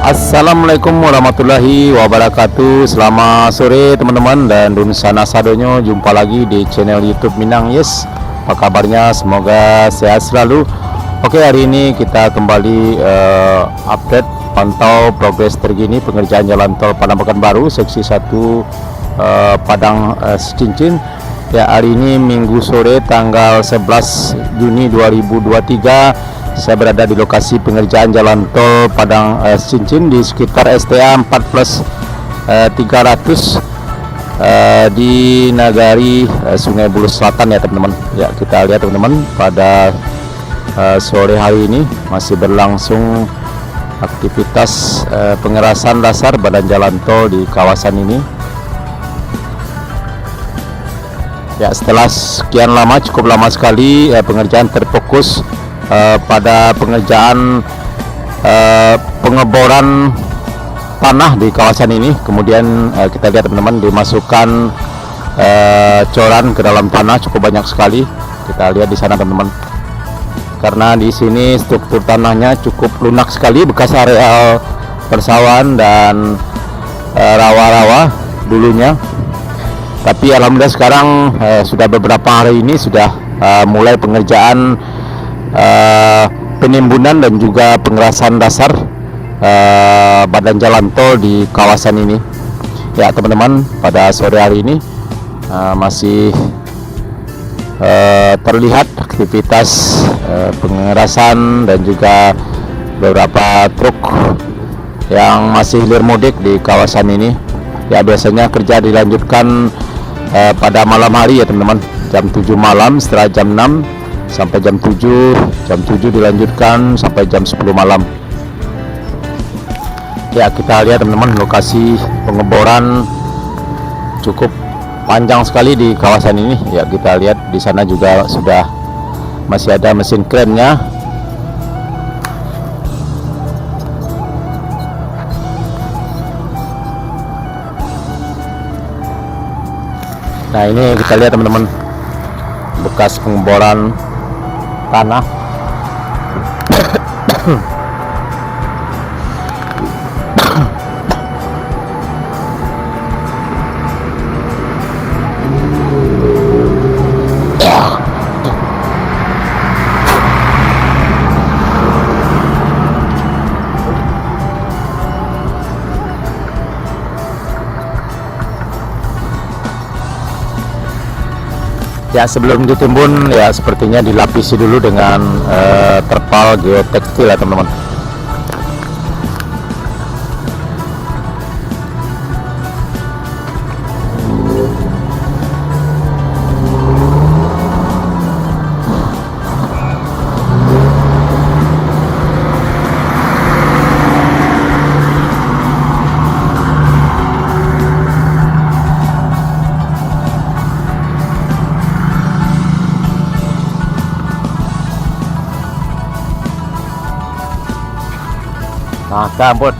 Assalamualaikum warahmatullahi wabarakatuh. Selamat sore teman-teman dan dun sana sadonyo. Jumpa lagi di channel YouTube Minang Yes. Apa kabarnya? Semoga sehat selalu. Oke, hari ini kita kembali update pantau progres terkini pengerjaan jalan tol Padang Pekanbaru seksi 1 Padang Cincin. Ya, hari ini Minggu sore tanggal 11 Juni 2023. Saya berada di lokasi pengerjaan jalan tol Padang Cincin di sekitar STA 4+300 di Nagari Sungai Bulus Selatan ya teman-teman. Ya, kita lihat teman-teman, pada sore hari ini masih berlangsung aktivitas pengerasan dasar badan jalan tol di kawasan ini. Ya, setelah sekian lama, cukup lama sekali pengerjaan terfokus pada pengerjaan pengeboran tanah di kawasan ini. Kemudian kita lihat teman-teman, dimasukkan coran ke dalam tanah cukup banyak sekali. Kita lihat di sana teman-teman, karena di sini struktur tanahnya cukup lunak sekali, bekas areal persawahan dan rawa-rawa dulunya. Tapi alhamdulillah sekarang sudah beberapa hari ini sudah mulai pengerjaan penimbunan dan juga pengerasan dasar badan jalan tol di kawasan ini. Ya teman-teman, pada sore hari ini masih terlihat aktivitas pengerasan dan juga beberapa truk yang masih hilir mudik di kawasan ini. Ya, biasanya kerja dilanjutkan pada malam hari ya teman-teman, jam 7 malam, setelah jam 6 sampai jam 7 dilanjutkan sampai jam 10 malam. Ya, kita lihat teman-teman, lokasi pengeboran cukup panjang sekali di kawasan ini. Ya, kita lihat di sana juga sudah masih ada mesin krennya. Nah, ini kita lihat teman-teman, bekas pengeboran tanah. Ya, sebelum ditimbun ya sepertinya dilapisi dulu dengan terpal geotekstil ya teman-teman. Nah, kabut.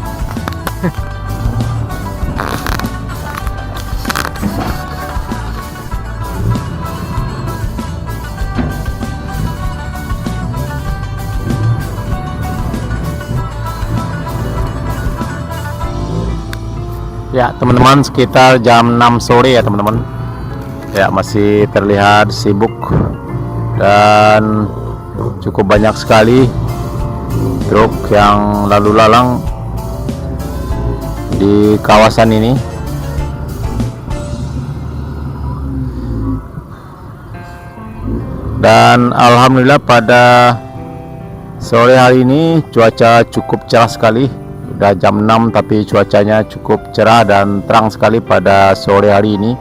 Ya teman-teman, sekitar jam 6 sore ya teman-teman. Ya, masih terlihat sibuk dan cukup banyak sekali truk yang lalu lalang di kawasan ini. Dan alhamdulillah pada sore hari ini cuaca cukup cerah sekali. Sudah jam 6 tapi cuacanya cukup cerah dan terang sekali pada sore hari ini.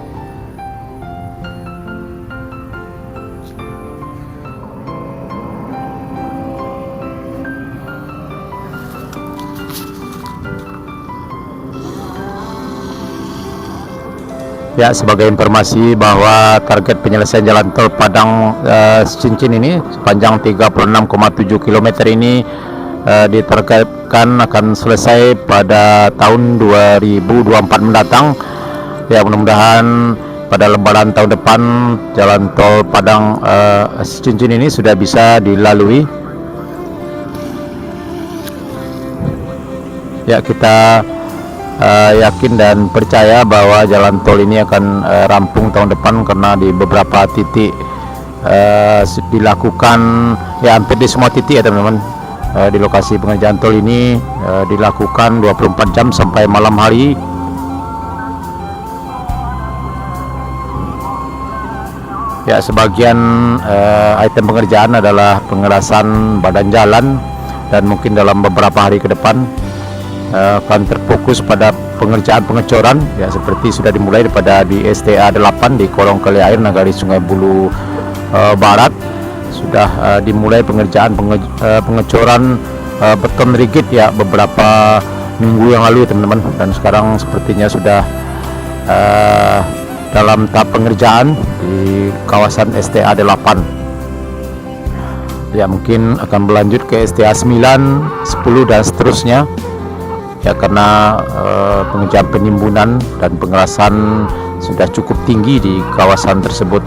Ya, sebagai informasi bahwa target penyelesaian jalan tol Padang Cincin ini sepanjang 36,7 km ini ditargetkan akan selesai pada tahun 2024 mendatang. Ya, mudah-mudahan pada lebaran tahun depan jalan tol Padang Cincin ini sudah bisa dilalui. Ya, kita yakin dan percaya bahwa jalan tol ini akan rampung tahun depan, karena di beberapa titik dilakukan, ya hampir di semua titik ya teman-teman, di lokasi pengerjaan tol ini dilakukan 24 jam sampai malam hari. Ya, sebagian item pengerjaan adalah pengerasan badan jalan, dan mungkin dalam beberapa hari ke depan akan terfokus pada pengerjaan pengecoran, ya seperti sudah dimulai daripada di STA 8 di kolong kali air Nagari Sungai Bulu Barat. Sudah dimulai pengerjaan pengecoran beton rigid ya beberapa minggu yang lalu teman-teman, dan sekarang sepertinya sudah dalam tahap pengerjaan di kawasan STA 8. Ya, mungkin akan berlanjut ke STA 9, 10 dan seterusnya ya, karena pengerjaan penimbunan dan pengerasan sudah cukup tinggi di kawasan tersebut.